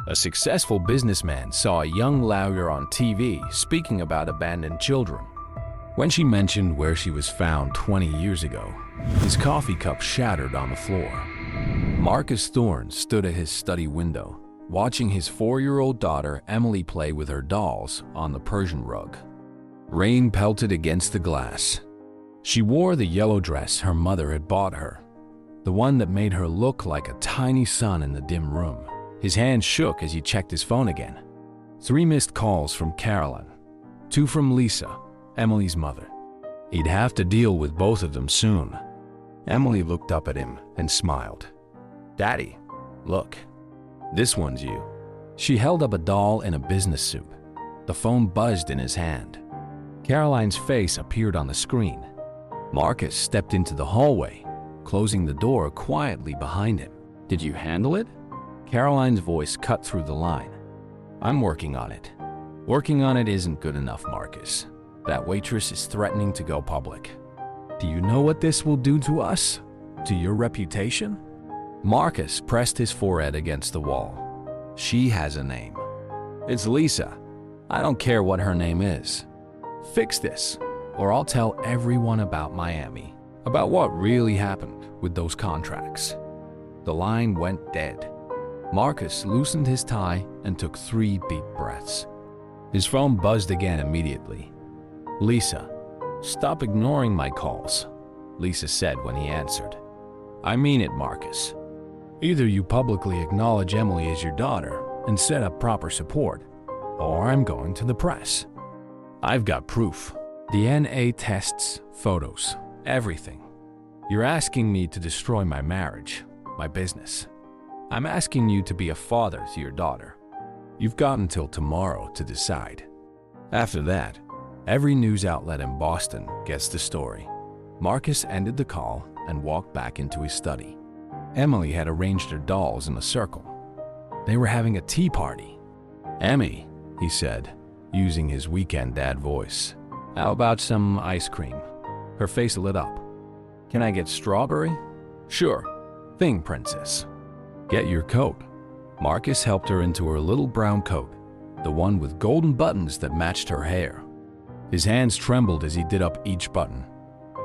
A successful businessman saw a young lawyer on TV speaking about abandoned children. When she mentioned where she was found 20 years ago, his coffee cup shattered on the floor. Marcus Thorne stood at his study window, watching his 4-year-old daughter Emily play with her dolls on the Persian rug. Rain pelted against the glass. She wore the yellow dress her mother had bought her, the one that made her look like a tiny sun in the dim room. His hand shook as he checked his phone again. 3 missed calls from Caroline, 2 from Lisa, Emily's mother. He'd have to deal with both of them soon. Emily looked up at him and smiled. "Daddy, look, this one's you." She held up a doll in a business suit. The phone buzzed in his hand. Caroline's face appeared on the screen. Marcus stepped into the hallway, closing the door quietly behind him. "Did you handle it?" Caroline's voice cut through the line. "I'm working on it." "Working on it isn't good enough, Marcus. That waitress is threatening to go public." "Do you know what this will do to us? To your reputation?" Marcus pressed his forehead against the wall. "She has a name. It's Lisa. I don't care what her name is. Fix this, or I'll tell everyone about Miami, about what really happened with those contracts." The line went dead. Marcus loosened his tie and took 3 deep breaths. His phone buzzed again immediately. "Lisa, stop ignoring my calls," Lisa said when he answered. "I mean it, Marcus. Either you publicly acknowledge Emily as your daughter and set up proper support, or I'm going to the press. I've got proof. DNA tests, photos, everything. You're asking me to destroy my marriage, my business. I'm asking you to be a father to your daughter. You've got until tomorrow to decide." After that, every news outlet in Boston gets the story. Marcus ended the call and walked back into his study. Emily had arranged her dolls in a circle. They were having a tea party. "Emmy," he said, using his weekend dad voice, "how about some ice cream?" Her face lit up. "Can I get strawberry?" "Sure thing, princess. Get your coat." Marcus helped her into her little brown coat, the one with golden buttons that matched her hair. His hands trembled as he did up each button.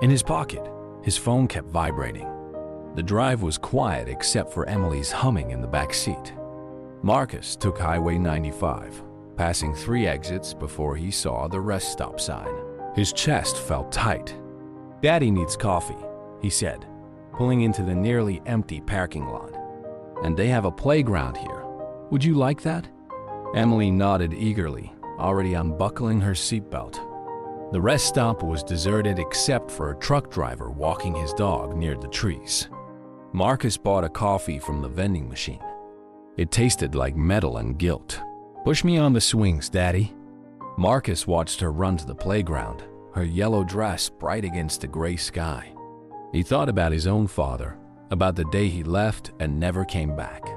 In his pocket, his phone kept vibrating. The drive was quiet except for Emily's humming in the back seat. Marcus took Highway 95, passing 3 exits before he saw the rest stop sign. His chest felt tight. "Daddy needs coffee," he said, pulling into the nearly empty parking lot. "And they have a playground here. Would you like that?" Emily nodded eagerly, already unbuckling her seatbelt. The rest stop was deserted except for a truck driver walking his dog near the trees. Marcus bought a coffee from the vending machine. It tasted like metal and guilt. "Push me on the swings, Daddy." Marcus watched her run to the playground, her yellow dress bright against the gray sky. He thought about his own father, about the day he left and never came back,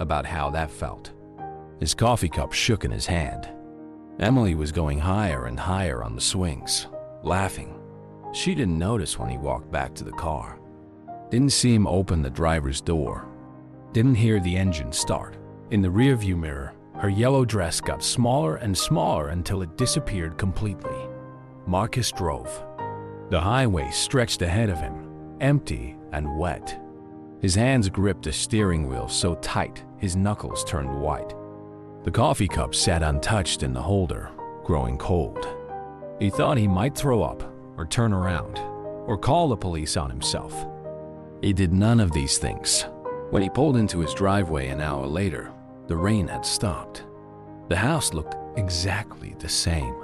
about how that felt. His coffee cup shook in his hand. Emily was going higher and higher on the swings, laughing. She didn't notice when he walked back to the car. Didn't see him open the driver's door. Didn't hear the engine start. In the rearview mirror, her yellow dress got smaller and smaller until it disappeared completely. Marcus drove. The highway stretched ahead of him, empty and wet. His hands gripped the steering wheel so tight his knuckles turned white. The coffee cup sat untouched in the holder, growing cold. He thought he might throw up, or turn around, or call the police on himself. He did none of these things. When he pulled into his driveway an hour later, the rain had stopped. The house looked exactly the same.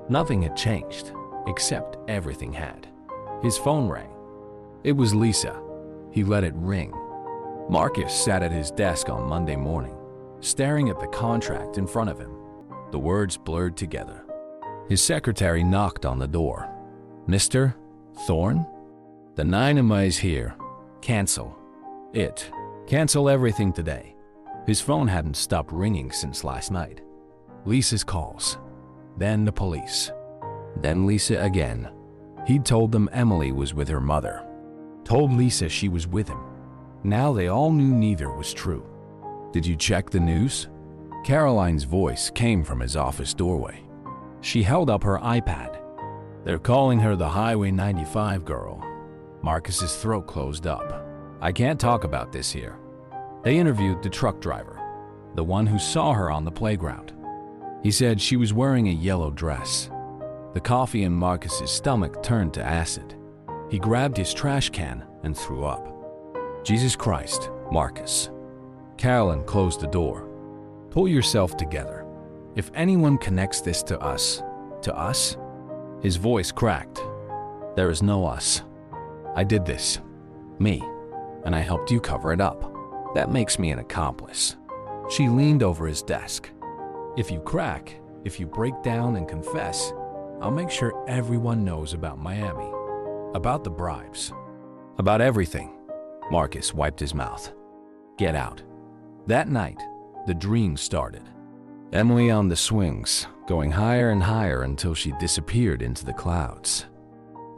Nothing had changed, except everything had. His phone rang. It was Lisa. He let it ring. Marcus sat at his desk on Monday morning, staring at the contract in front of him. The words blurred together. His secretary knocked on the door. "Mr. Thorne? The Ninema is here. Cancel it. Cancel everything today." His phone hadn't stopped ringing since last night. Lisa's calls. Then the police. Then Lisa again. He'd told them Emily was with her mother. Told Lisa she was with him. Now they all knew neither was true. "Did you check the news?" Caroline's voice came from his office doorway. She held up her iPad. "They're calling her the Highway 95 girl." Marcus's throat closed up. "I can't talk about this here." They interviewed the truck driver, the one who saw her on the playground. He said she was wearing a yellow dress. The coffee in Marcus's stomach turned to acid. He grabbed his trash can and threw up. "Jesus Christ, Marcus." Carolyn closed the door. "Pull yourself together. If anyone connects this to us? His voice cracked. "There is no us. I did this. Me. And I helped you cover it up. That makes me an accomplice." She leaned over his desk. "If you crack, if you break down and confess, I'll make sure everyone knows about Miami. About the bribes. About everything." Marcus wiped his mouth. "Get out." That night, the dream started. Emily on the swings, going higher and higher until she disappeared into the clouds.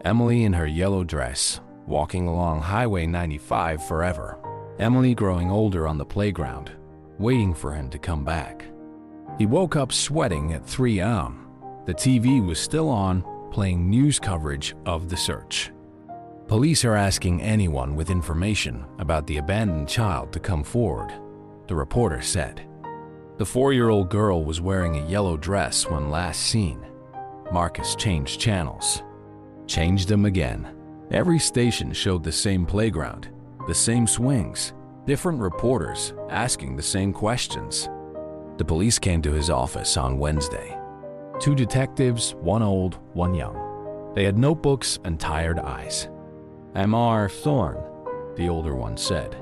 Emily in her yellow dress, walking along Highway 95 forever. Emily growing older on the playground, waiting for him to come back. He woke up sweating at 3 a.m. The TV was still on, playing news coverage of the search. Police are asking anyone with information about the abandoned child to come forward, the reporter said. The 4-year-old girl was wearing a yellow dress when last seen. Marcus changed channels. Changed them again. Every station showed the same playground, the same swings, different reporters asking the same questions. The police came to his office on Wednesday. 2 detectives, one old, one young. They had notebooks and tired eyes. "Mr. Thorne," the older one said.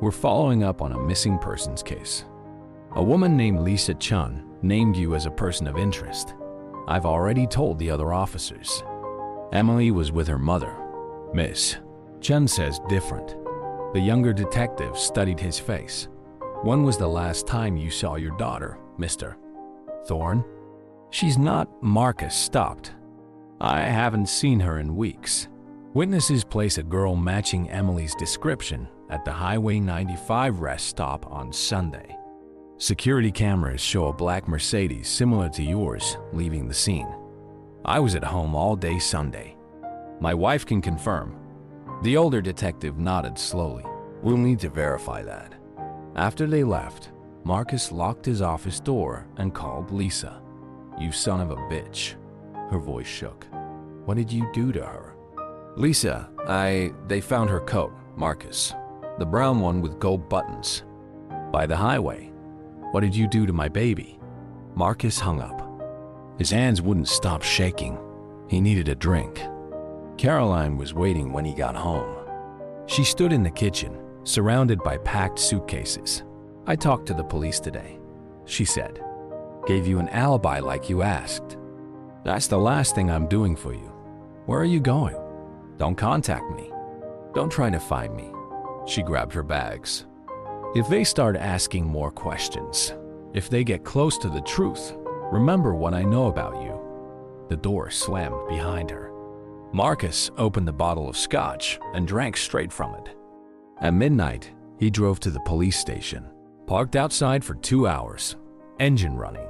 "We're following up on a missing persons case. A woman named Lisa Chun named you as a person of interest. I've already told the other officers." Emily was with her mother. "Miss Chun says different." The younger detective studied his face. "When was the last time you saw your daughter, Mr. Thorne?" "She's not." Marcus stopped. "I haven't seen her in weeks." Witnesses place a girl matching Emily's description at the Highway 95 rest stop on Sunday. Security cameras show a black Mercedes similar to yours leaving the scene. "I was at home all day Sunday. My wife can confirm." The older detective nodded slowly. "We'll need to verify that." After they left, Marcus locked his office door and called Lisa. "You son of a bitch." Her voice shook. "What did you do to her?" "Lisa, they found her coat, Marcus. The brown one with gold buttons. By the highway." "What did you do to my baby?" Marcus hung up. His hands wouldn't stop shaking. He needed a drink. Caroline was waiting when he got home. She stood in the kitchen, surrounded by packed suitcases. "I talked to the police today," she said. "Gave you an alibi like you asked. That's the last thing I'm doing for you. Where are you going? Don't contact me. Don't try to find me." She grabbed her bags. "If they start asking more questions, if they get close to the truth, remember what I know about you." The door slammed behind her. Marcus opened the bottle of scotch and drank straight from it. At midnight, he drove to the police station, parked outside for 2 hours, engine running.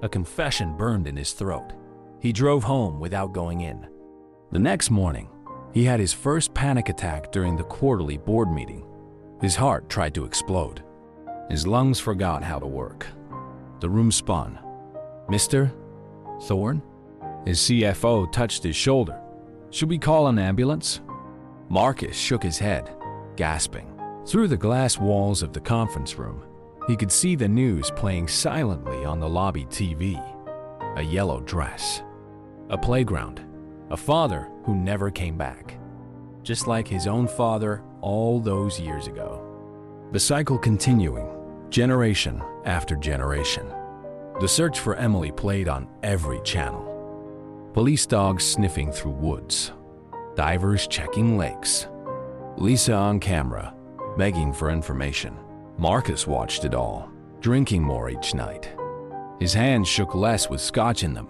A confession burned in his throat. He drove home without going in. The next morning, he had his first panic attack during the quarterly board meeting. His heart tried to explode. His lungs forgot how to work. The room spun. "Mr. Thorne?" His CFO touched his shoulder. "Should we call an ambulance?" Marcus shook his head, gasping. Through the glass walls of the conference room, he could see the news playing silently on the lobby TV. A yellow dress. A playground. A father who never came back. Just like his own father all those years ago. The cycle continuing, generation after generation. The search for Emily played on every channel. Police dogs sniffing through woods. Divers checking lakes. Lisa on camera, begging for information. Marcus watched it all, drinking more each night. His hands shook less with scotch in them.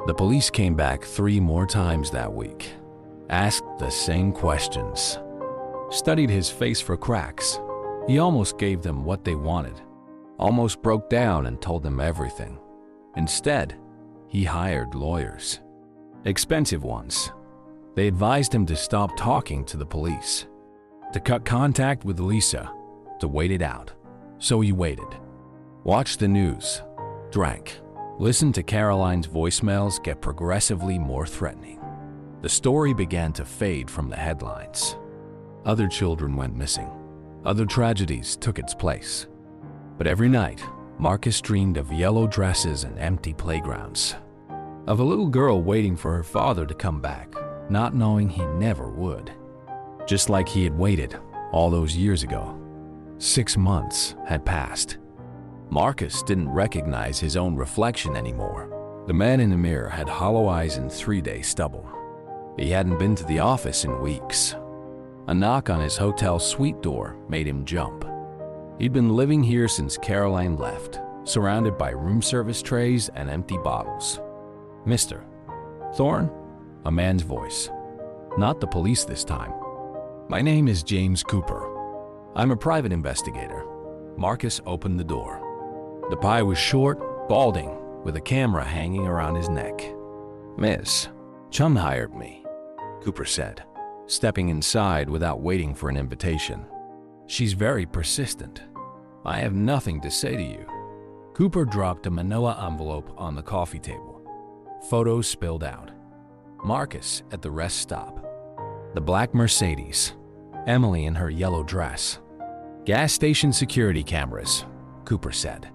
The police came back 3 more times that week. Asked the same questions. Studied his face for cracks. He almost gave them what they wanted. almost broke down and told them everything. Instead, he hired lawyers. Expensive ones. They advised him to stop talking to the police, to cut contact with Lisa, to wait it out. So he waited. Watched the news, drank, listened to Caroline's voicemails get progressively more threatening. The story began to fade from the headlines. Other children went missing. Other tragedies took its place. But every night, Marcus dreamed of yellow dresses and empty playgrounds, of a little girl waiting for her father to come back, not knowing he never would. Just like he had waited all those years ago. 6 months had passed. Marcus didn't recognize his own reflection anymore. The man in the mirror had hollow eyes and 3-day stubble. He hadn't been to the office in weeks. A knock on his hotel suite door made him jump. He'd been living here since Caroline left, surrounded by room service trays and empty bottles. "Mr. Thorne?" A man's voice. Not the police this time. "My name is James Cooper. I'm a private investigator." Marcus opened the door. The guy was short, balding, with a camera hanging around his neck. "Miss, Chum hired me," Cooper said, stepping inside without waiting for an invitation. "She's very persistent. I have nothing to say to you." Cooper dropped a manila envelope on the coffee table. Photos spilled out. Marcus at the rest stop. The black Mercedes. Emily in her yellow dress. "Gas station security cameras," Cooper said.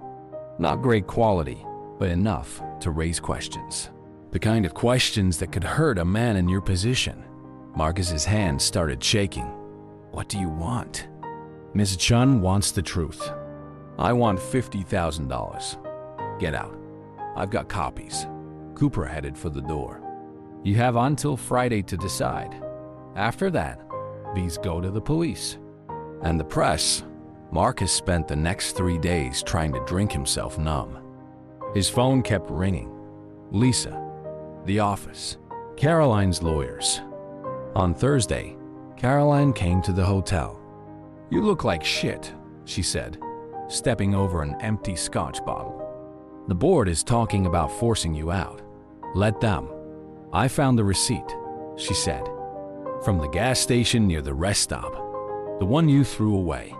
"Not great quality, but enough to raise questions. The kind of questions that could hurt a man in your position." Marcus's hand started shaking. "What do you want?" "Miss Chun wants the truth. I want $50,000. Get out. I've got copies." Cooper headed for the door. "You have until Friday to decide. After that, these go to the police." And the press. Marcus spent the next 3 days trying to drink himself numb. His phone kept ringing. Lisa, the office, Caroline's lawyers. On Thursday, Caroline came to the hotel. "You look like shit," she said, stepping over an empty scotch bottle. "The board is talking about forcing you out. Let them." "I found the receipt," she said, "from the gas station near the rest stop, the one you threw away.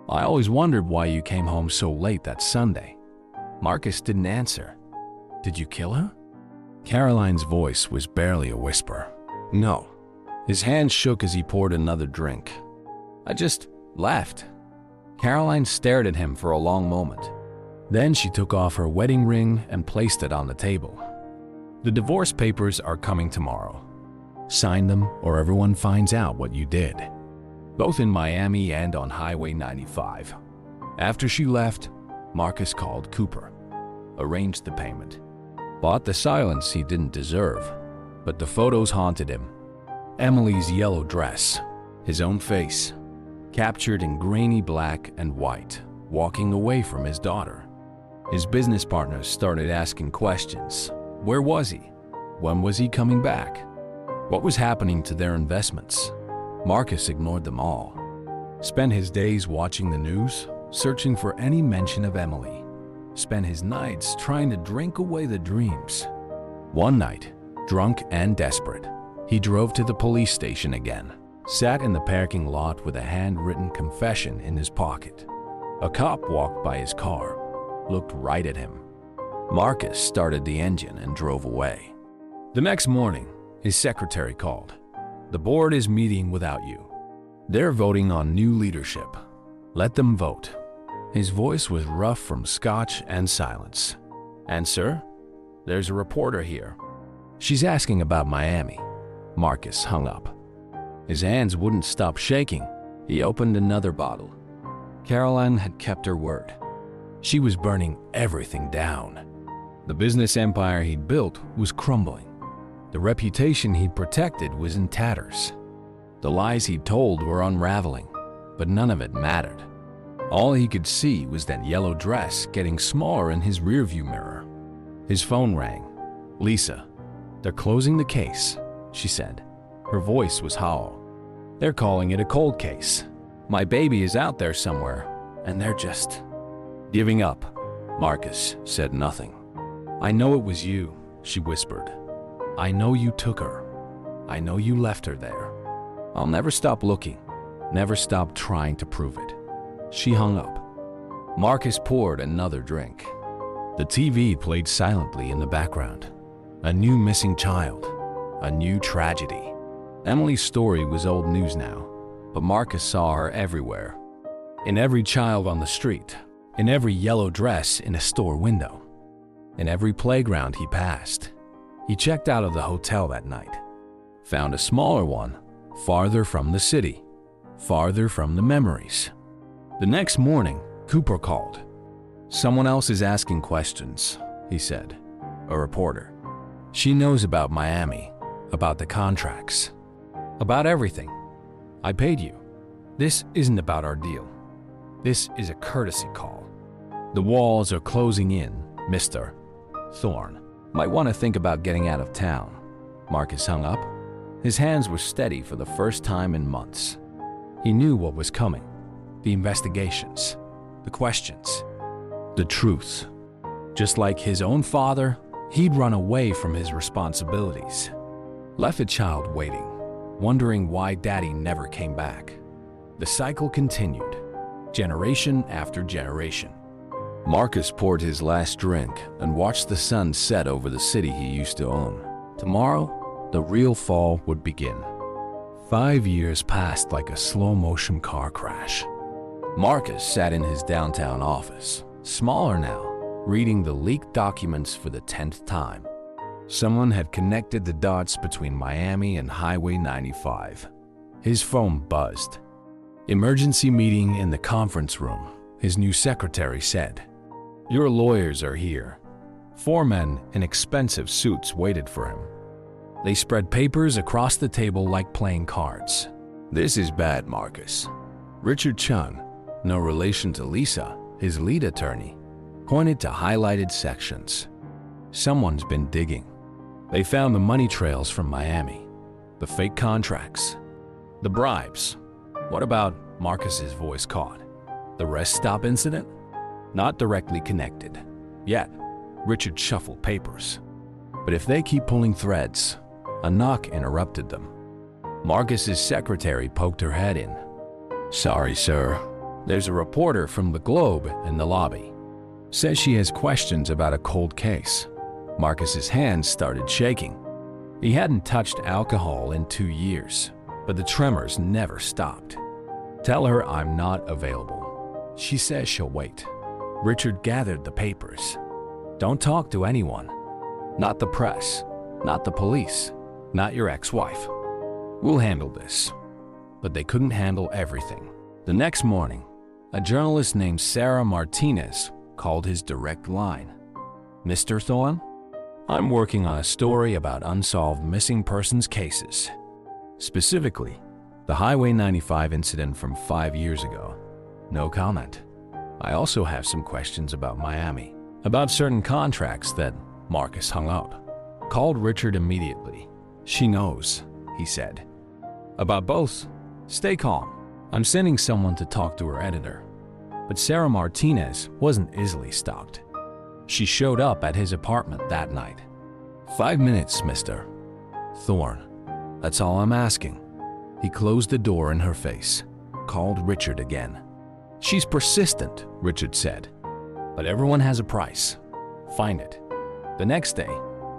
I always wondered why you came home so late that Sunday." Marcus didn't answer. "Did you kill her?" Caroline's voice was barely a whisper. "No." His hand shook as he poured another drink. "I just left." Caroline stared at him for a long moment. Then she took off her wedding ring and placed it on the table. "The divorce papers are coming tomorrow. Sign them or everyone finds out what you did." Both in Miami and on Highway 95. After she left, Marcus called Cooper, arranged the payment, bought the silence he didn't deserve, but the photos haunted him. Emily's yellow dress, his own face, captured in grainy black and white, walking away from his daughter. His business partners started asking questions. Where was he? When was he coming back? What was happening to their investments? Marcus ignored them all. Spent his days watching the news, searching for any mention of Emily. Spent his nights trying to drink away the dreams. One night, drunk and desperate, he drove to the police station again, sat in the parking lot with a handwritten confession in his pocket. A cop walked by his car, looked right at him. Marcus started the engine and drove away. The next morning, his secretary called. "The board is meeting without you. They're voting on new leadership. Let them vote." His voice was rough from scotch and silence. "And sir, there's a reporter here. She's asking about Miami." Marcus hung up. His hands wouldn't stop shaking. He opened another bottle. Caroline had kept her word. She was burning everything down. The business empire he'd built was crumbling. The reputation he'd protected was in tatters. The lies he'd told were unraveling, but none of it mattered. All he could see was that yellow dress getting smaller in his rearview mirror. His phone rang. "Lisa, they're closing the case," she said. Her voice was hollow. "They're calling it a cold case. My baby is out there somewhere, and they're just..." Giving up. Marcus said nothing. I know it was you, she whispered. I know you took her. I know you left her there. I'll never stop looking, never stop trying to prove it. She hung up. Marcus poured another drink. The TV played silently in the background. A new missing child, a new tragedy. Emily's story was old news now, but Marcus saw her everywhere. In every child on the street, in every yellow dress in a store window, in every playground he passed. He checked out of the hotel that night, found a smaller one, farther from the city, farther from the memories. The next morning, Cooper called. Someone else is asking questions, he said. A reporter. She knows about Miami, about the contracts, about everything. I paid you. This isn't about our deal. This is a courtesy call. The walls are closing in, Mr. Thorne. Might want to think about getting out of town. Marcus hung up. His hands were steady for the first time in months. He knew what was coming. The investigations, the questions, the truth. Just like his own father, he'd run away from his responsibilities. Left a child waiting, wondering why daddy never came back. The cycle continued, generation after generation. Marcus poured his last drink and watched the sun set over the city he used to own. Tomorrow, the real fall would begin. 5 years passed like a slow-motion car crash. Marcus sat in his downtown office, smaller now, reading the leaked documents for the 10th time. Someone had connected the dots between Miami and Highway 95. His phone buzzed. Emergency meeting in the conference room, his new secretary said. Your lawyers are here. 4 men in expensive suits waited for him. They spread papers across the table like playing cards. This is bad, Marcus. Richard Chung, no relation to Lisa, his lead attorney, pointed to highlighted sections. Someone's been digging. They found the money trails from Miami, the fake contracts, the bribes. What about Marcus's voice caught? The rest stop incident? Not directly connected. Yet, Richard shuffled papers. But if they keep pulling threads, a knock interrupted them. Marcus's secretary poked her head in. Sorry, sir. There's a reporter from the Globe in the lobby. Says she has questions about a cold case. Marcus's hands started shaking. He hadn't touched alcohol in 2 years, but the tremors never stopped. Tell her I'm not available. She says she'll wait. Richard gathered the papers. Don't talk to anyone. Not the press, not the police, not your ex-wife. We'll handle this. But they couldn't handle everything. The next morning, a journalist named Sarah Martinez called his direct line. Mr. Thorne? I'm working on a story about unsolved missing persons cases. Specifically, the Highway 95 incident from 5 years ago. No comment. I also have some questions about Miami, about certain contracts that Marcus hung up. Called Richard immediately. She knows, he said. About both, stay calm. I'm sending someone to talk to her editor. But Sarah Martinez wasn't easily stopped. She showed up at his apartment that night. 5 minutes, Mr. Thorne. That's all I'm asking. He closed the door in her face, called Richard again. She's persistent, Richard said. But everyone has a price. Find it. The next day,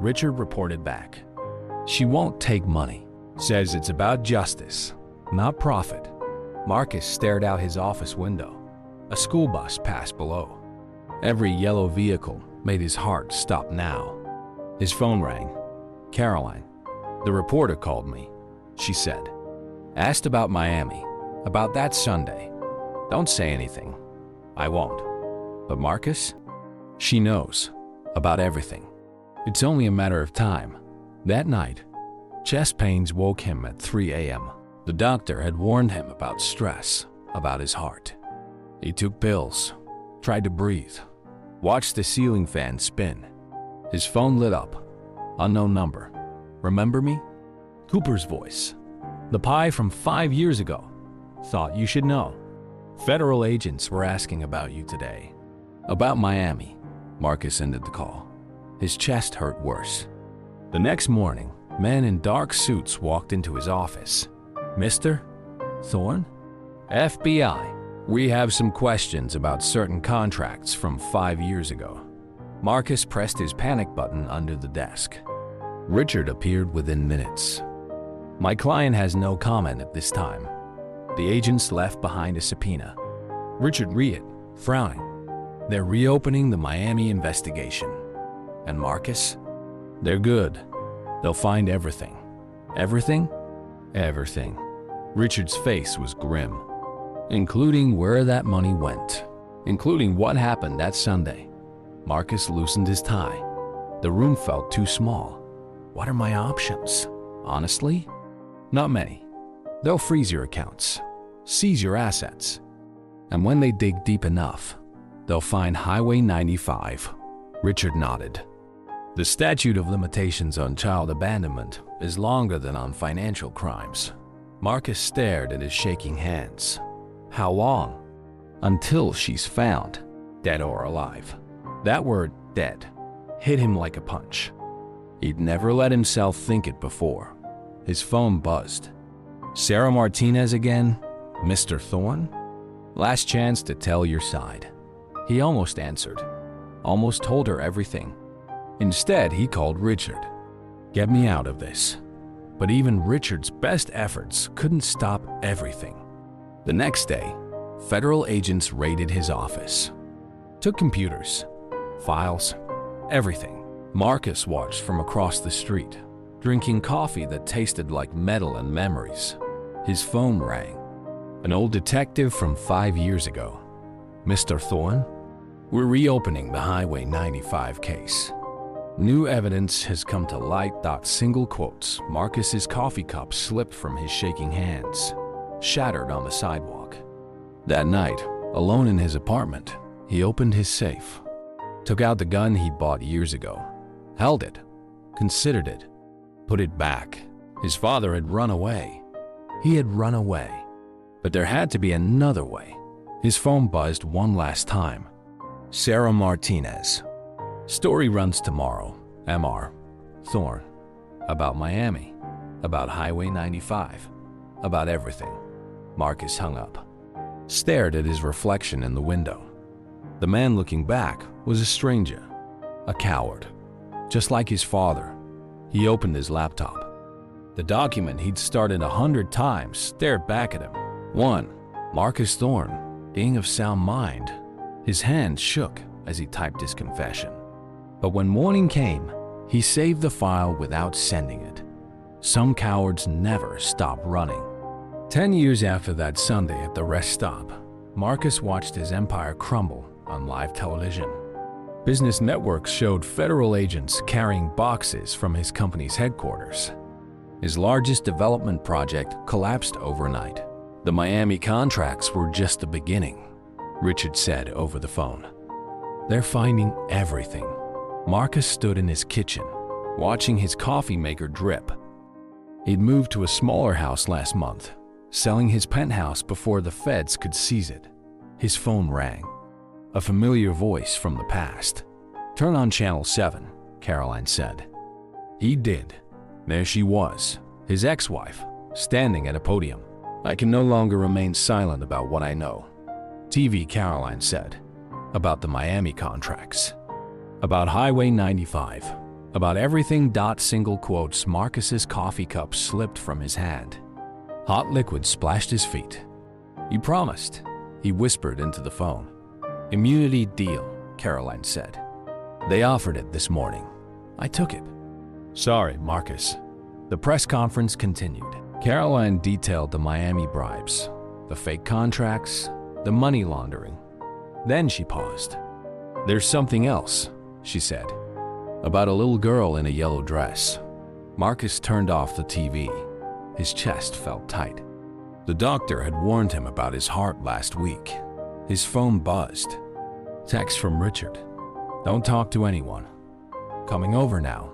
Richard reported back. She won't take money. Says it's about justice, not profit. Marcus stared out his office window. A school bus passed below. Every yellow vehicle made his heart stop now. His phone rang. Caroline, the reporter called me, she said. Asked about Miami, about that Sunday. Don't say anything. I won't. But Marcus? She knows. About everything. It's only a matter of time. That night, chest pains woke him at 3 a.m. The doctor had warned him about stress, about his heart. He took pills, tried to breathe, watched the ceiling fan spin. His phone lit up. Unknown number. Remember me? Cooper's voice. The pie from 5 years ago. Thought you should know. Federal agents were asking about you today. About Miami. Marcus ended the call. His chest hurt worse. The next morning, men in dark suits walked into his office. Mr. Thorne? FBI. We have some questions about certain contracts from 5 years ago. Marcus pressed his panic button under the desk. Richard appeared within minutes. My client has no comment at this time. The agents left behind a subpoena. Richard read it, frowning. They're reopening the Miami investigation. And Marcus? They're good. They'll find everything. Everything? Everything. Richard's face was grim. Including where that money went. Including what happened that Sunday. Marcus loosened his tie. The room felt too small. What are my options? Honestly? Not many. They'll freeze your accounts, seize your assets. And when they dig deep enough, they'll find Highway 95. Richard nodded. The statute of limitations on child abandonment is longer than on financial crimes. Marcus stared at his shaking hands. How long? Until she's found, dead or alive. That word, dead, hit him like a punch. He'd never let himself think it before. His phone buzzed. Sarah Martinez again? Mr. Thorne? Last chance to tell your side. He almost answered. Almost told her everything. Instead, he called Richard. Get me out of this. But even Richard's best efforts couldn't stop everything. The next day, federal agents raided his office. Took computers, files, everything. Marcus watched from across the street, drinking coffee that tasted like metal and memories. His phone rang. An old detective from 5 years ago. Mr. Thorne? We're reopening the Highway 95 case. New evidence has come to light. Single quotes. Marcus's coffee cup slipped from his shaking hands, shattered on the sidewalk. That night, alone in his apartment, he opened his safe, took out the gun he bought years ago, held it, considered it, put it back. His father had run away. He had run away. But there had to be another way. His phone buzzed one last time. Sarah Martinez. Story runs tomorrow. Mr. Thorne. About Miami. About Highway 95. About everything. Marcus hung up. Stared at his reflection in the window. The man looking back was a stranger. A coward. Just like his father. He opened his laptop. The document he'd started 100 times stared back at him. 1. Marcus Thorne, being of sound mind. His hand shook as he typed his confession. But when morning came, he saved the file without sending it. Some cowards never stop running. 10 years after that Sunday at the rest stop, Marcus watched his empire crumble on live television. Business networks showed federal agents carrying boxes from his company's headquarters. His largest development project collapsed overnight. The Miami contracts were just the beginning, Richard said over the phone. They're finding everything. Marcus stood in his kitchen, watching his coffee maker drip. He'd moved to a smaller house last month, selling his penthouse before the feds could seize it. His phone rang. A familiar voice from the past. Turn on Channel 7, Caroline said. He did. There she was, his ex-wife, standing at a podium. I can no longer remain silent about what I know. TV, Caroline said. About the Miami contracts. About Highway 95. About everything. Single quotes. Marcus's coffee cup slipped from his hand. Hot liquid splashed his feet. You promised, he whispered into the phone. Immunity deal, Caroline said. They offered it this morning. I took it. Sorry, Marcus. The press conference continued. Caroline detailed the Miami bribes, the fake contracts, the money laundering. Then she paused. There's something else, she said, about a little girl in a yellow dress. Marcus turned off the TV. His chest felt tight. The doctor had warned him about his heart last week. His phone buzzed. Text from Richard. Don't talk to anyone. Coming over now.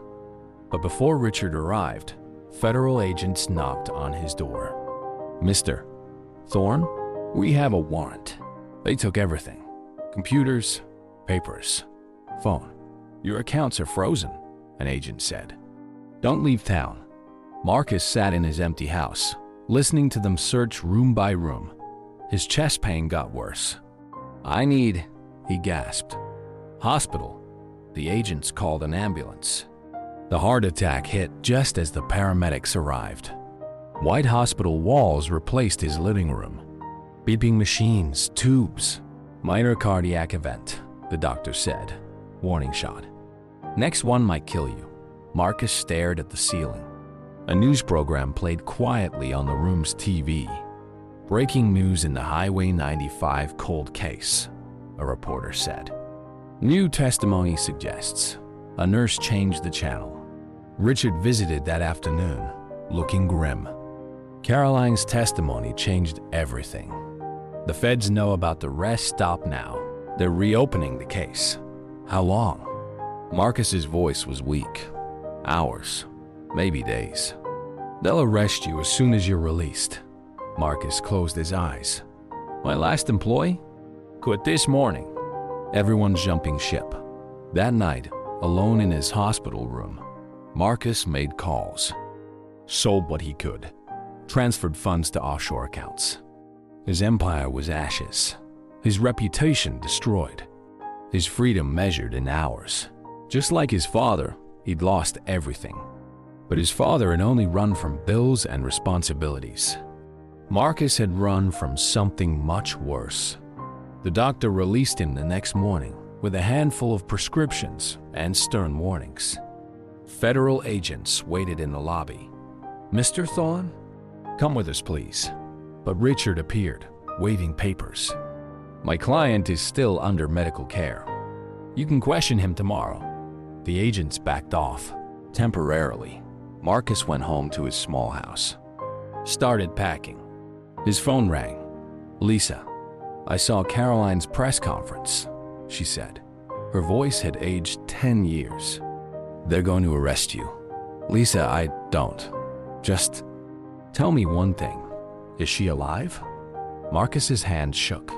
But before Richard arrived, federal agents knocked on his door. Mr. Thorne, we have a warrant. They took everything. Computers, Papers. Phone. Your accounts are frozen, an agent said. Don't leave town. Marcus sat in his empty house, listening to them search room by room. His chest pain got worse. He gasped. Hospital. The agents called an ambulance. The heart attack hit just as the paramedics arrived. White hospital walls replaced his living room. Beeping machines, tubes. Minor cardiac event, the doctor said. Warning shot. Next one might kill you. Marcus stared at the ceiling. A news program played quietly on the room's TV. Breaking news in the Highway 95 cold case, a reporter said. New testimony suggests a nurse changed the channel. Richard visited that afternoon, looking grim. Caroline's testimony changed everything. The feds know about the rest stop now. They're reopening the case. How long? Marcus's voice was weak. Hours, maybe days. They'll arrest you as soon as you're released. Marcus closed his eyes. My last employee? Quit this morning. Everyone's jumping ship. That night, alone in his hospital room, Marcus made calls. Sold what he could. Transferred funds to offshore accounts. His empire was ashes. His reputation destroyed. His freedom measured in hours. Just like his father, he'd lost everything. But his father had only run from bills and responsibilities. Marcus had run from something much worse. The doctor released him the next morning with a handful of prescriptions and stern warnings. Federal agents waited in the lobby. Mr. Thorne? Come with us, please. But Richard appeared, waving papers. My client is still under medical care. You can question him tomorrow. The agents backed off. Temporarily, Marcus went home to his small house. Started packing. His phone rang. Lisa, I saw Caroline's press conference, she said. Her voice had aged 10 years. They're going to arrest you. Lisa, I don't. Just tell me one thing. Is she alive? Marcus's hand shook.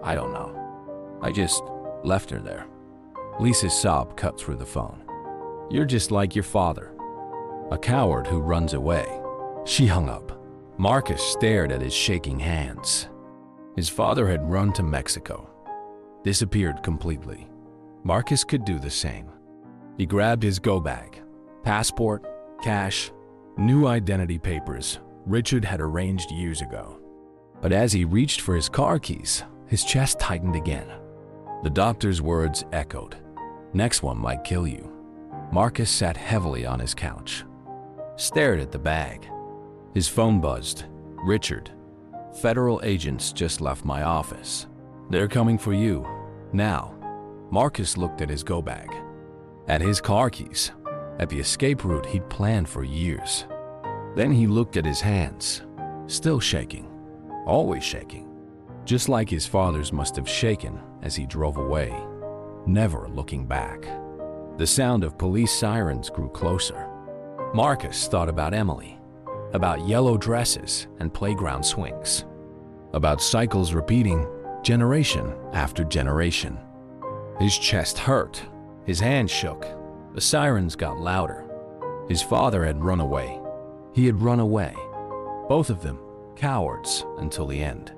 I don't know. I just left her there. Lisa's sob cut through the phone. You're just like your father. A coward who runs away. She hung up. Marcus stared at his shaking hands. His father had run to Mexico. Disappeared completely. Marcus could do the same. He grabbed his go bag. Passport, cash, new identity papers Richard had arranged years ago. But as he reached for his car keys, his chest tightened again. The doctor's words echoed. Next one might kill you. Marcus sat heavily on his couch. Stared at the bag. His phone buzzed. Richard, federal agents just left my office. They're coming for you. Now. Marcus looked at his go bag. At his car keys. At the escape route he'd planned for years. Then he looked at his hands. Still shaking. Always shaking. Just like his father's must have shaken as he drove away. Never looking back. The sound of police sirens grew closer. Marcus thought about Emily. About yellow dresses and playground swings. About cycles repeating generation after generation. His chest hurt. His hands shook. The sirens got louder. His father had run away. He had run away. Both of them, cowards until the end.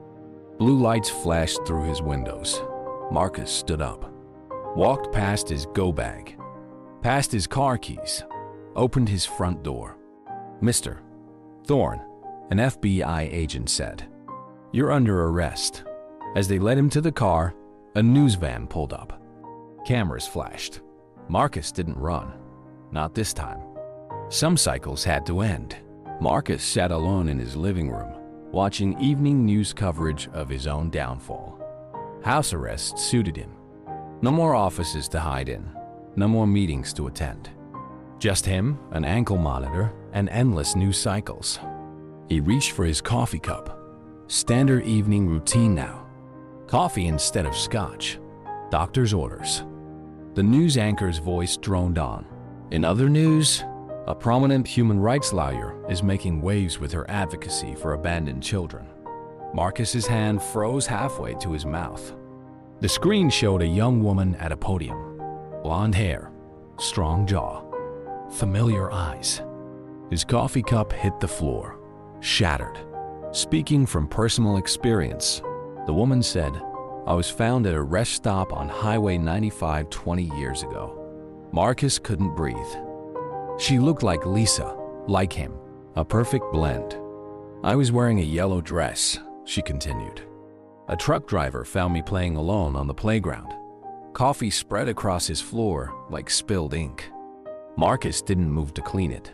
Blue lights flashed through his windows. Marcus stood up. Walked past his go bag. Past his car keys. Opened his front door. Mr. Thorne, an FBI agent said, "You're under arrest." As they led him to the car, a news van pulled up. Cameras flashed. Marcus didn't run. Not this time. Some cycles had to end. Marcus sat alone in his living room, watching evening news coverage of his own downfall. House arrest suited him. No more offices to hide in. No more meetings to attend. Just him, an ankle monitor, and endless news cycles. He reached for his coffee cup. Standard evening routine now. Coffee instead of scotch. Doctor's orders. The news anchor's voice droned on. In other news, a prominent human rights lawyer is making waves with her advocacy for abandoned children. Marcus's hand froze halfway to his mouth. The screen showed a young woman at a podium. Blonde hair, strong jaw, familiar eyes. His coffee cup hit the floor, shattered. Speaking from personal experience, the woman said, "I was found at a rest stop on Highway 95 20 years ago. Marcus couldn't breathe. She looked like Lisa, like him, a perfect blend. I was wearing a yellow dress," she continued. "A truck driver found me playing alone on the playground. Coffee spread across his floor like spilled ink. Marcus didn't move to clean it.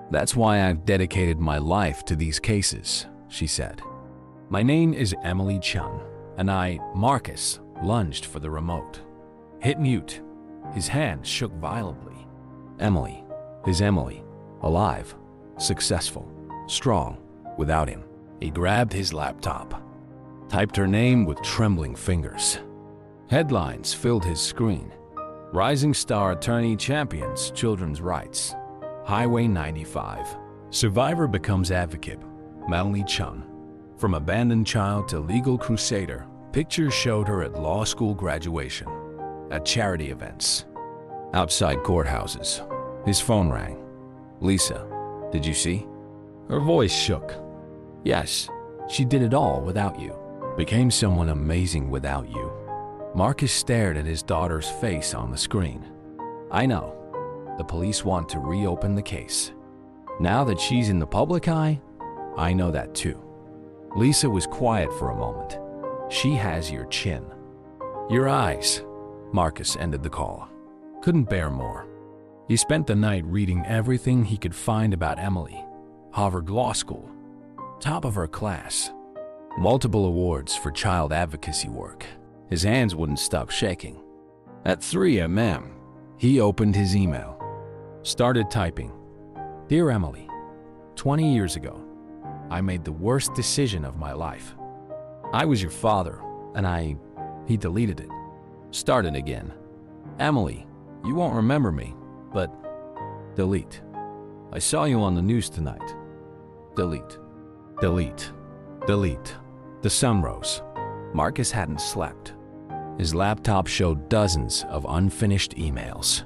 That's why I've dedicated my life to these cases," she said. "My name is Emily Chun, and Marcus, lunged for the remote. Hit mute. His hand shook violently. Emily, his Emily, alive, successful, strong, without him. He grabbed his laptop, typed her name with trembling fingers. Headlines filled his screen. Rising star attorney champions children's rights. Highway 95. Survivor becomes advocate. Emily Chun. From abandoned child to legal crusader, pictures showed her at law school graduation, at charity events, outside courthouses. His phone rang. "Lisa, did you see?" Her voice shook. "Yes, she did it all without you. Became someone amazing without you." Marcus stared at his daughter's face on the screen. "I know. The police want to reopen the case. Now that she's in the public eye, I know that too." Lisa was quiet for a moment. "She has your chin." "Your eyes." Marcus ended the call. Couldn't bear more. He spent the night reading everything he could find about Emily. Harvard Law School. Top of her class. Multiple awards for child advocacy work. His hands wouldn't stop shaking. At 3 a.m., he opened his email. Started typing. "Dear Emily, 20 years ago, I made the worst decision of my life. I was your father, and He deleted it. Started again. "Emily, you won't remember me, but..." Delete. "I saw you on the news tonight." Delete. Delete. Delete. The sun rose. Marcus hadn't slept. His laptop showed dozens of unfinished emails.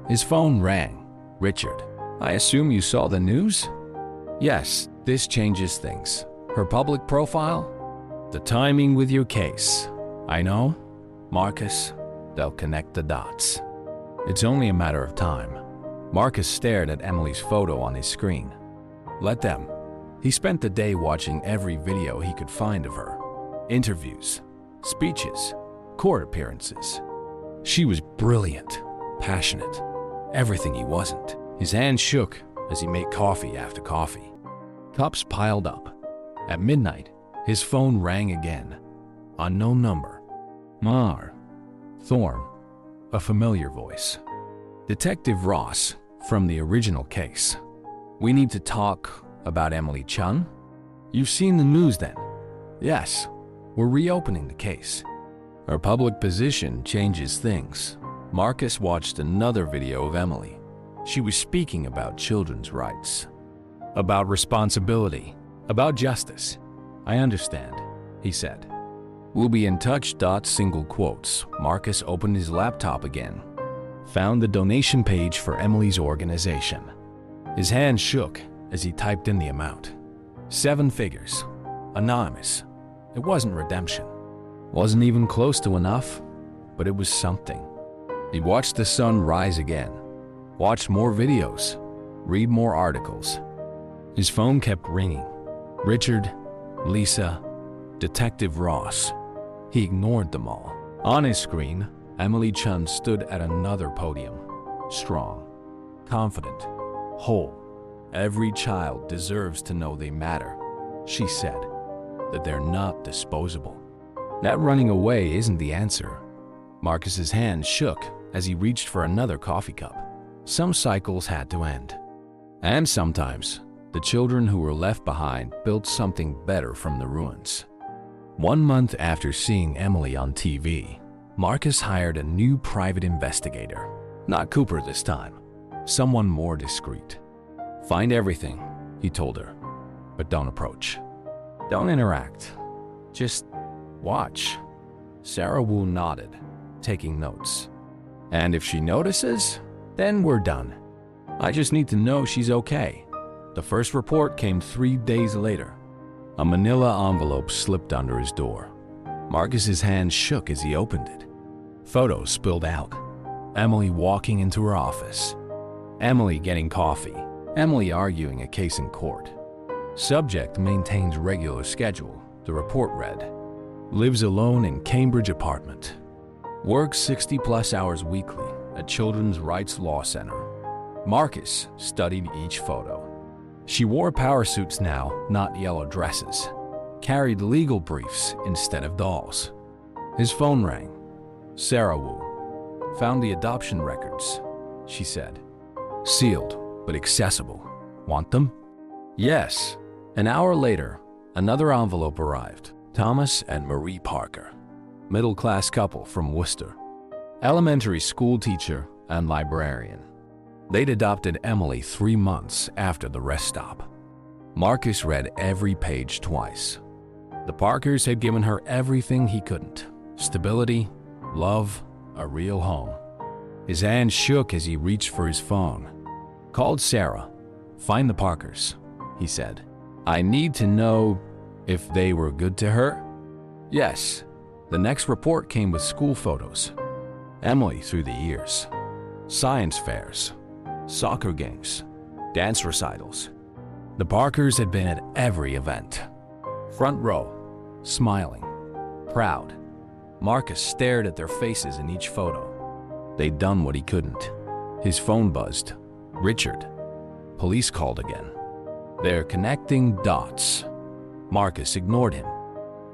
His phone rang. "Richard, I assume you saw the news?" "Yes, this changes things. Her public profile? The timing with your case. I know, Marcus, they'll connect the dots. It's only a matter of time." Marcus stared at Emily's photo on his screen. Let them. He spent the day watching every video he could find of her. Interviews, speeches, court appearances. She was brilliant, passionate, everything he wasn't. His hand shook as he made coffee after coffee. Cups piled up. At midnight, his phone rang again. Unknown number. Thorne, a familiar voice. "Detective Ross, from the original case. We need to talk about Emily Chun." "You've seen the news then?" "Yes, we're reopening the case." Her public position changes things. Marcus watched another video of Emily. She was speaking about children's rights, about responsibility, about justice. "I understand," he said. "We'll be in touch." Single quotes. Marcus opened his laptop again. Found the donation page for Emily's organization. His hand shook as he typed in the amount. 7 figures. Anonymous. It wasn't redemption. Wasn't even close to enough, but it was something. He watched the sun rise again. Watched more videos. Read more articles. His phone kept ringing. Richard, Lisa, Detective Ross. He ignored them all. On his screen, Emily Chun stood at another podium. Strong, confident, whole. "Every child deserves to know they matter," she said, "that they're not disposable." That running away isn't the answer. Marcus's hand shook as he reached for another coffee cup. Some cycles had to end. And sometimes, the children who were left behind built something better from the ruins. 1 month after seeing Emily on TV, Marcus hired a new private investigator. Not Cooper this time, someone more discreet. "Find everything," he told her, "but don't approach. Don't interact. Just watch." Sarah Wu nodded, taking notes. "And if she notices, then we're done. I just need to know she's okay." The first report came 3 days later. A manila envelope slipped under his door. Marcus's hand shook as he opened it. Photos spilled out. Emily walking into her office. Emily getting coffee. Emily arguing a case in court. Subject maintains regular schedule, the report read. Lives alone in Cambridge apartment. Works 60+ hours weekly at Children's Rights Law Center. Marcus studied each photo. She wore power suits now, not yellow dresses. Carried legal briefs instead of dolls. His phone rang. Sarah Wu. "Found the adoption records," she said. "Sealed, but accessible. Want them?" "Yes." An hour later, another envelope arrived. Thomas and Marie Parker. Middle-class couple from Worcester. Elementary school teacher and librarian. They'd adopted Emily 3 months after the rest stop. Marcus read every page twice. The Parkers had given her everything he couldn't. Stability, love, a real home. His hand shook as he reached for his phone. Called Sarah. "Find the Parkers," he said. "I need to know if they were good to her." Yes. The next report came with school photos. Emily through the years. Science fairs, soccer games, dance recitals. The Parkers had been at every event. Front row, smiling, proud. Marcus stared at their faces in each photo. They'd done what he couldn't. His phone buzzed. Richard. Police called again. They're connecting dots. Marcus ignored him.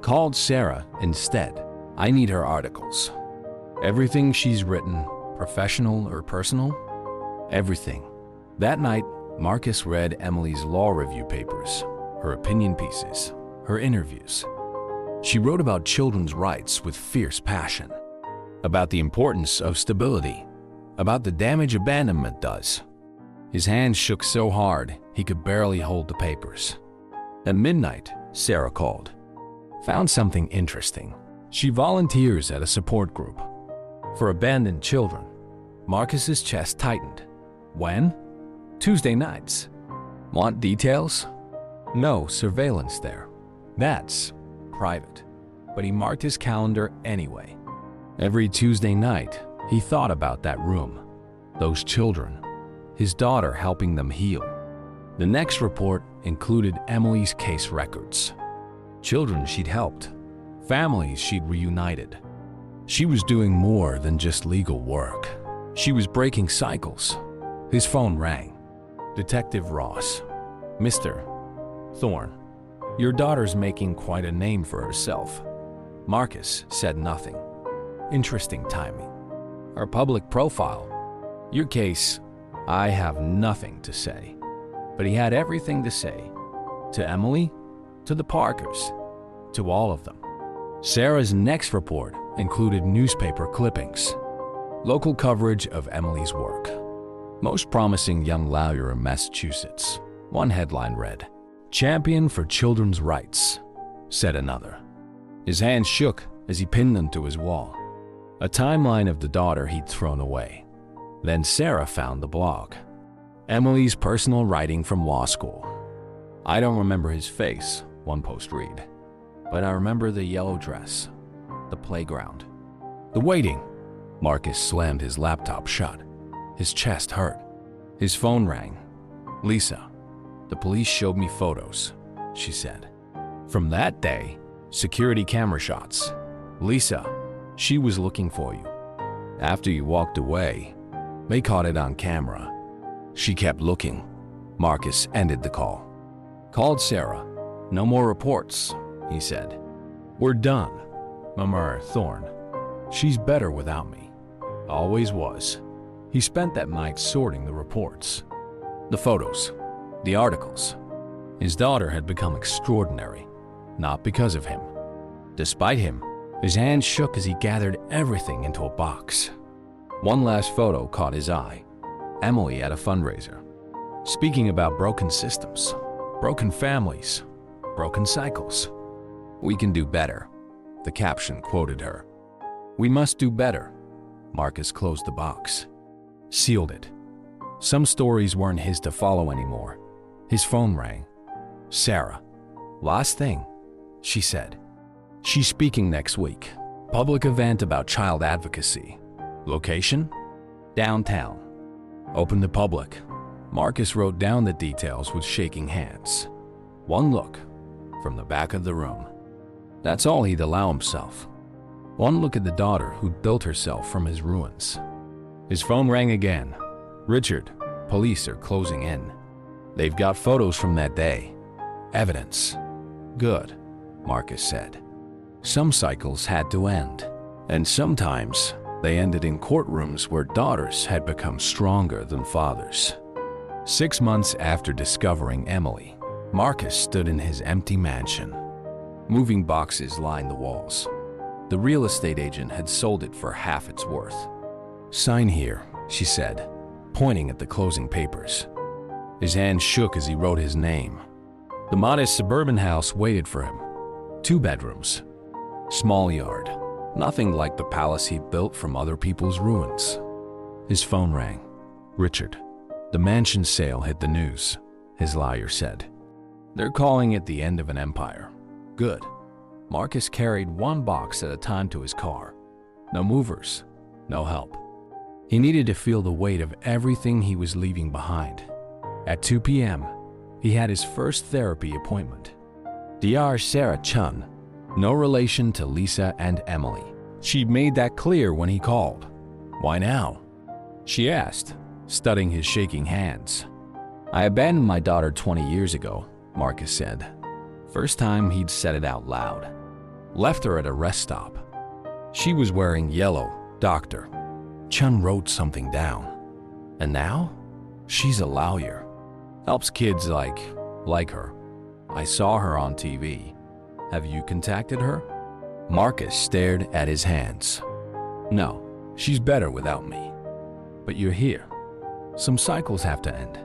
Called Sarah instead. "I need her articles." Everything she's written, professional or personal? Everything. That night, Marcus read Emily's law review papers, her opinion pieces, her interviews. She wrote about children's rights with fierce passion, about the importance of stability, about the damage abandonment does. His hand shook so hard he could barely hold the papers. At midnight, Sarah called. Found something interesting. She volunteers at a support group for abandoned children. Marcus's chest tightened. When? Tuesday nights. Want details? No surveillance there. That's private. But he marked his calendar anyway. Every Tuesday night, he thought about that room, those children, his daughter helping them heal. The next report included Emily's case records. Children she'd helped, families she'd reunited. She was doing more than just legal work. She was breaking cycles. His phone rang. Detective Ross. "Mr. Thorne, your daughter's making quite a name for herself." Marcus said nothing. Interesting timing. Her public profile. Your case, I have nothing to say. But he had everything to say. To Emily, to the Parkers, to all of them. Sarah's next report included newspaper clippings. Local coverage of Emily's work. Most promising young lawyer in Massachusetts. One headline read, "Champion for Children's Rights," said another. His hand shook as he pinned them to his wall. A timeline of the daughter he'd thrown away. Then Sarah found the blog. Emily's personal writing from law school. "I don't remember his face," one post read. "But I remember the yellow dress, the playground, the waiting." Marcus slammed his laptop shut. His chest hurt. His phone rang. "Lisa, the police showed me photos," she said. "From that day, security camera shots. Lisa, she was looking for you. After you walked away, they caught it on camera. She kept looking." Marcus ended the call. Called Sarah. "No more reports," he said. "We're done. Mama Thorne. She's better without me. Always was." He spent that night sorting the reports. The photos. The articles. His daughter had become extraordinary. Not because of him. Despite him, his hand shook as he gathered everything into a box. One last photo caught his eye. Emily at a fundraiser. Speaking about broken systems, broken families, broken cycles. "We can do better," the caption quoted her. We must do better. Marcus closed the box, sealed it. Some stories weren't his to follow anymore. His phone rang. Sarah. Last thing, she said. She's speaking next week. Public event about child advocacy. Location? Downtown. Open to public. Marcus wrote down the details with shaking hands. One look from the back of the room. That's all he'd allow himself. One look at the daughter who'd built herself from his ruins. His phone rang again. Richard, police are closing in. They've got photos from that day. Evidence. Good, Marcus said. Some cycles had to end, and sometimes they ended in courtrooms where daughters had become stronger than fathers. 6 months after discovering Emily, Marcus stood in his empty mansion. Moving boxes lined the walls. The real estate agent had sold it for half its worth. Sign here, she said, pointing at the closing papers. His hand shook as he wrote his name. The modest suburban house waited for him. 2 bedrooms. Small yard. Nothing like the palace he built from other people's ruins. His phone rang. Richard. The mansion sale hit the news, his lawyer said. They're calling it the end of an empire. Good. Marcus carried 1 box at a time to his car. No movers, no help. He needed to feel the weight of everything he was leaving behind. At 2 p.m., he had his first therapy appointment. Dr. Sarah Chun, no relation to Lisa and Emily. She'd made that clear when he called. Why now? She asked, studying his shaking hands. I abandoned my daughter 20 years ago, Marcus said. First time he'd said it out loud. Left her at a rest stop. She was wearing yellow, doctor. Chun wrote something down. And now, she's a lawyer. Helps kids like her. I saw her on TV. Have you contacted her? Marcus stared at his hands. No, she's better without me. But you're here. Some cycles have to end.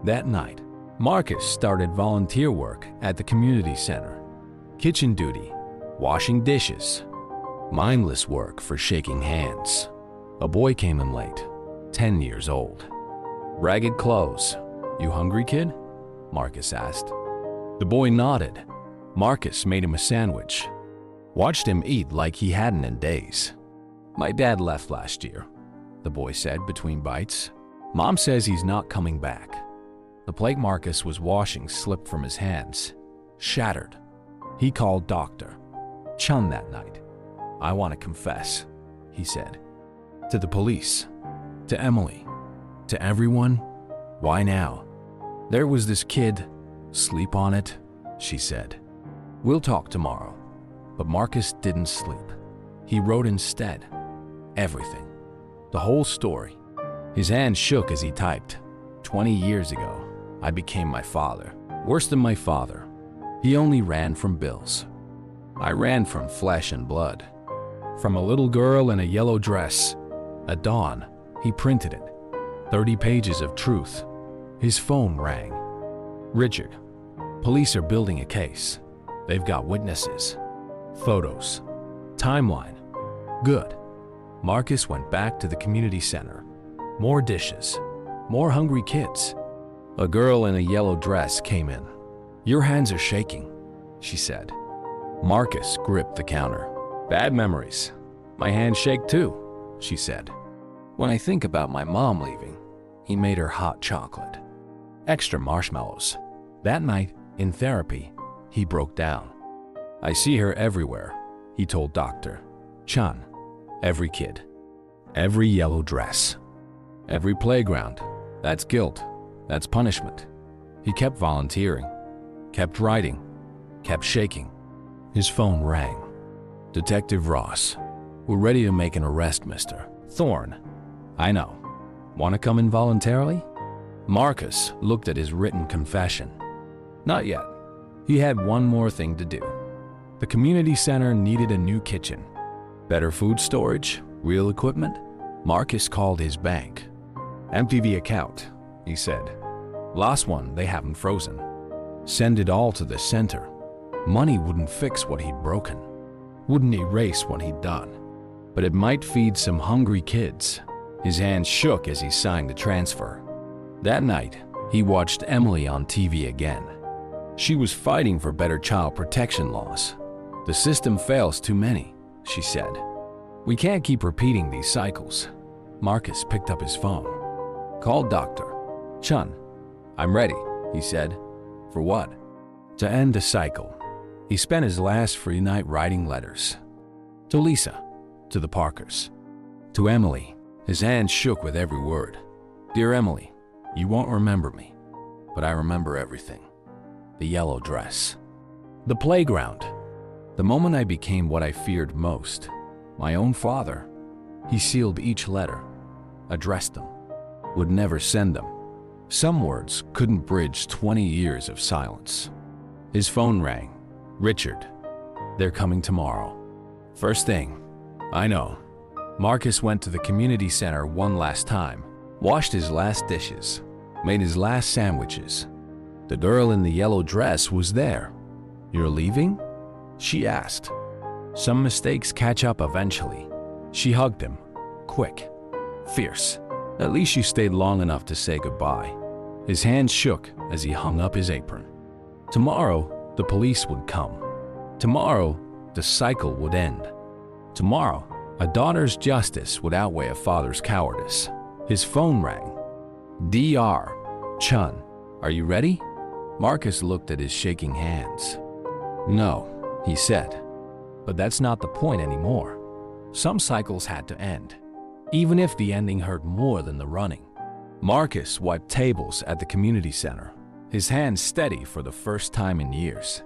That night, Marcus started volunteer work at the community center. Kitchen duty, washing dishes. Mindless work for shaking hands. A boy came in late, 10 years old. Ragged clothes. You hungry, kid? Marcus asked. The boy nodded. Marcus made him a sandwich. Watched him eat like he hadn't in days. My dad left last year, the boy said between bites. Mom says he's not coming back. The plate Marcus was washing slipped from his hands. Shattered. He called Dr. Chun that night. I want to confess, he said. To the police. To Emily. To everyone. Why now? There was this kid. Sleep on it, she said. We'll talk tomorrow. But Marcus didn't sleep. He wrote instead. Everything. The whole story. His hand shook as he typed. 20 years ago, I became my father. Worse than my father. He only ran from bills. I ran from flesh and blood. From a little girl in a yellow dress. At dawn, he printed it. 30 pages of truth. His phone rang. Richard. Police are building a case. They've got witnesses. Photos. Timeline. Good. Marcus went back to the community center. More dishes. More hungry kids. A girl in a yellow dress came in. Your hands are shaking, she said. Marcus gripped the counter. Bad memories. My hands shake too, she said. When I think about my mom leaving, he made her hot chocolate. Extra marshmallows. That night, in therapy, he broke down. I see her everywhere, he told Dr. Chun. Every kid. Every yellow dress. Every playground. That's guilt. That's punishment. He kept volunteering. Kept writing. Kept shaking. His phone rang. Detective Ross. We're ready to make an arrest, Mr. Thorne. I know. Want to come in voluntarily? Marcus looked at his written confession. Not yet. He had one more thing to do. The community center needed a new kitchen. Better food storage, real equipment. Marcus called his bank. Empty the account, he said. Last one they haven't frozen. Send it all to the center. Money wouldn't fix what he'd broken. Wouldn't erase what he'd done. but it might feed some hungry kids. His hands shook as he signed the transfer. That night, he watched Emily on TV again. She was fighting for better child protection laws. "The system fails too many," she said. "We can't keep repeating these cycles." Marcus picked up his phone. "Called Dr. Chun." "I'm ready," he said. "For what?" "To end the cycle." He spent his last free night writing letters. To Lisa, to the Parkers, to Emily. His hands shook with every word. "Dear Emily, you won't remember me, but I remember everything. The yellow dress, the playground, the moment I became what I feared most, my own father." He sealed each letter, addressed them, would never send them. Some words couldn't bridge 20 years of silence. His phone rang. "Richard, they're coming tomorrow." "First thing." "I know." Marcus went to the community center one last time, washed his last dishes, made his last sandwiches. The girl in the yellow dress was there. "You're leaving?" she asked. "Some mistakes catch up eventually." She hugged him, quick, fierce. "At least you stayed long enough to say goodbye." His hands shook as he hung up his apron. Tomorrow, the police would come. Tomorrow, the cycle would end. Tomorrow, a daughter's justice would outweigh a father's cowardice. His phone rang. "Dr. Chun, are you ready?" Marcus looked at his shaking hands. "No," he said. But that's not the point anymore. Some cycles had to end, even if the ending hurt more than the running. Marcus wiped tables at the community center, his hands steady for the first time in years.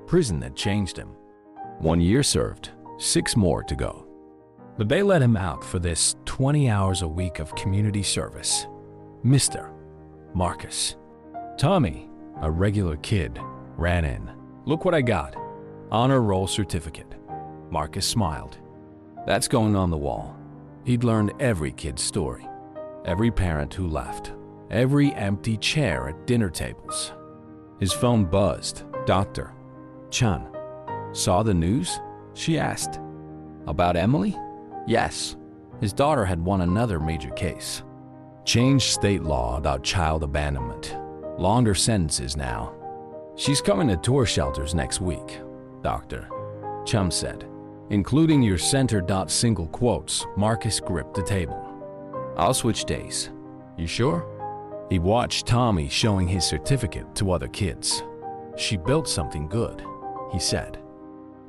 Prison had changed him. 1 year served, 6 more to go. But they let him out for this 20 hours a week of community service. Mr. Marcus. Tommy, a regular kid, ran in. "Look what I got. Honor roll certificate." Marcus smiled. "That's going on the wall." He'd learned every kid's story, every parent who left, every empty chair at dinner tables. His phone buzzed. "Dr. Chun, saw the news?" she asked. "About Emily?" "Yes." His daughter had won another major case. Changed state law about child abandonment. Longer sentences now. "She's coming to tour shelters next week," Dr. Chun said. Including your center. Single quotes. Marcus gripped the table. "I'll switch days." "You sure?" He watched Tommy showing his certificate to other kids. "She built something good," he said.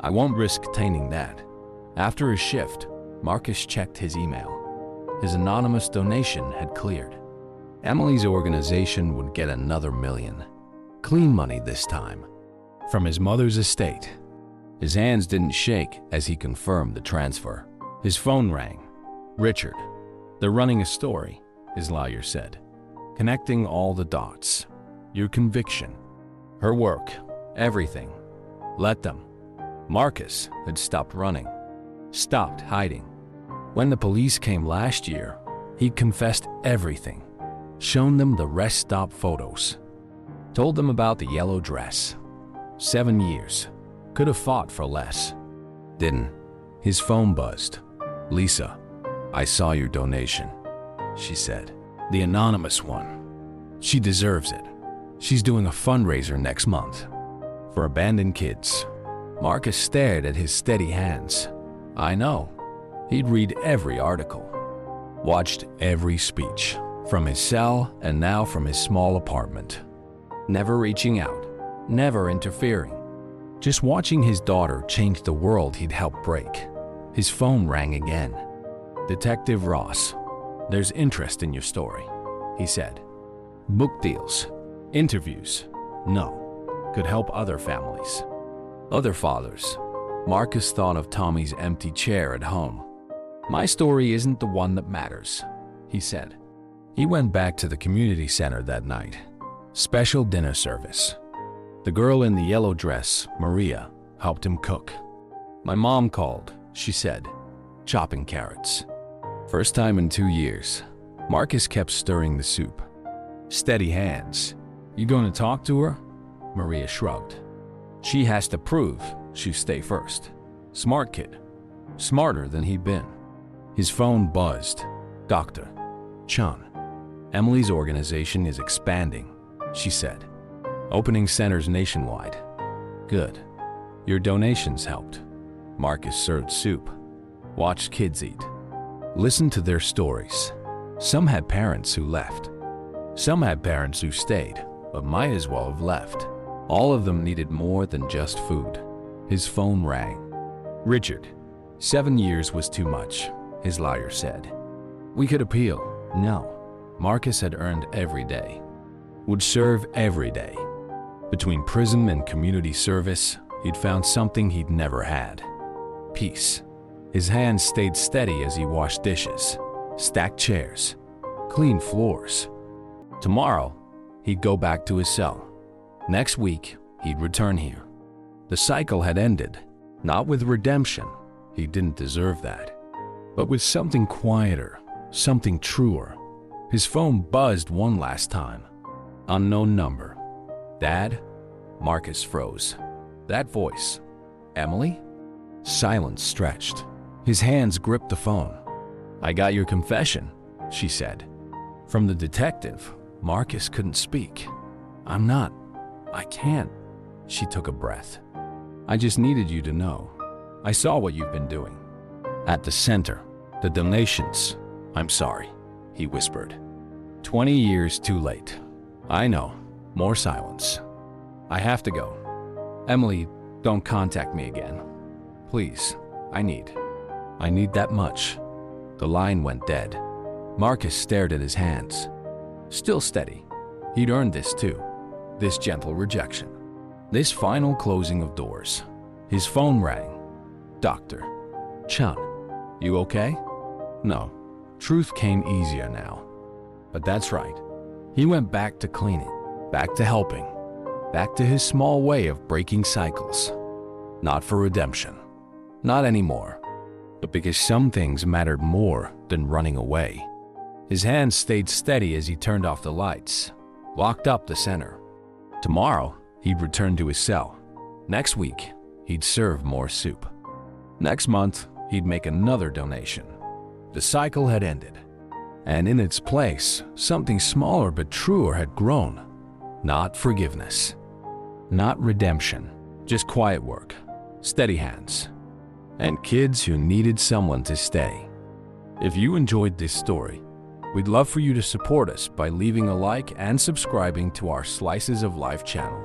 "I won't risk tainting that." After his shift, Marcus checked his email. His anonymous donation had cleared. Emily's organization would get another $1 million. Clean money this time. From his mother's estate. His hands didn't shake as he confirmed the transfer. His phone rang. "Richard, they're running a story," his lawyer said. "Connecting all the dots. Your conviction. Her work. Everything. Let them." Marcus had stopped running. Stopped hiding. When the police came last year, he'd confessed everything. Shown them the rest stop photos. Told them about the yellow dress. 7 years. Could have fought for less. Didn't. His phone buzzed. "Lisa, I saw your donation," she said. "The anonymous one. She deserves it. She's doing a fundraiser next month. For abandoned kids." Marcus stared at his steady hands. "I know." He'd read every article. Watched every speech. From his cell and now from his small apartment. Never reaching out. Never interfering. Just watching his daughter change the world he'd helped break. His phone rang again. "Detective Ross, there's interest in your story," he said. "Book deals, interviews, no. Could help other families, other fathers." Marcus thought of Tommy's empty chair at home. "My story isn't the one that matters," he said. He went back to the community center that night. Special dinner service. The girl in the yellow dress, Maria, helped him cook. "My mom called," she said, chopping carrots. First time in 2 years. Marcus kept stirring the soup. Steady hands. "You going to talk to her?" Maria shrugged. "She has to prove she'll stay first." Smart kid. Smarter than he'd been. His phone buzzed. Dr. Chun. Emily's organization is expanding, she said. Opening centers nationwide. Good. Your donations helped. Marcus served soup. Watched kids eat. Listened to their stories. Some had parents who left. Some had parents who stayed, but might as well have left. All of them needed more than just food. His phone rang. Richard. 7 years was too much, his lawyer said. We could appeal. No. Marcus had earned every day. Would serve every day. Between prison and community service, he'd found something he'd never had. Peace. His hands stayed steady as he washed dishes, stacked chairs, cleaned floors. Tomorrow, he'd go back to his cell. Next week, he'd return here. The cycle had ended, not with redemption. He didn't deserve that. But with something quieter, something truer. His phone buzzed one last time. Unknown number. Dad? Marcus froze. That voice. Emily? Silence stretched. His hands gripped the phone. I got your confession, she said. From the detective, Marcus couldn't speak. I can't. She took a breath. I just needed you to know. I saw what you've been doing. At the center, the donations. I'm sorry, he whispered. 20 years too late. I know. More silence. I have to go. Emily, don't contact me again. Please, I need that much. The line went dead. Marcus stared at his hands. Still steady. He'd earned this too. This gentle rejection. This final closing of doors. His phone rang. Dr. Chun, you okay? No. Truth came easier now. But that's right. He went back to cleaning, back to helping, back to his small way of breaking cycles. Not for redemption. Not anymore. But because some things mattered more than running away. His hands stayed steady as he turned off the lights, locked up the center. Tomorrow, he'd return to his cell. Next week, he'd serve more soup. Next month, he'd make another donation. The cycle had ended. And in its place, something smaller but truer had grown. Not forgiveness. Not redemption. Just quiet work. Steady hands. And kids who needed someone to stay. If you enjoyed this story, we'd love for you to support us by leaving a like and subscribing to our Slices of Life channel.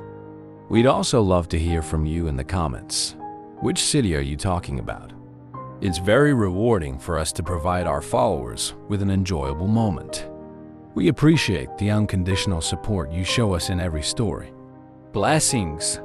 We'd also love to hear from you in the comments. Which city are you talking about? It's very rewarding for us to provide our followers with an enjoyable moment. We appreciate the unconditional support you show us in every story. Blessings!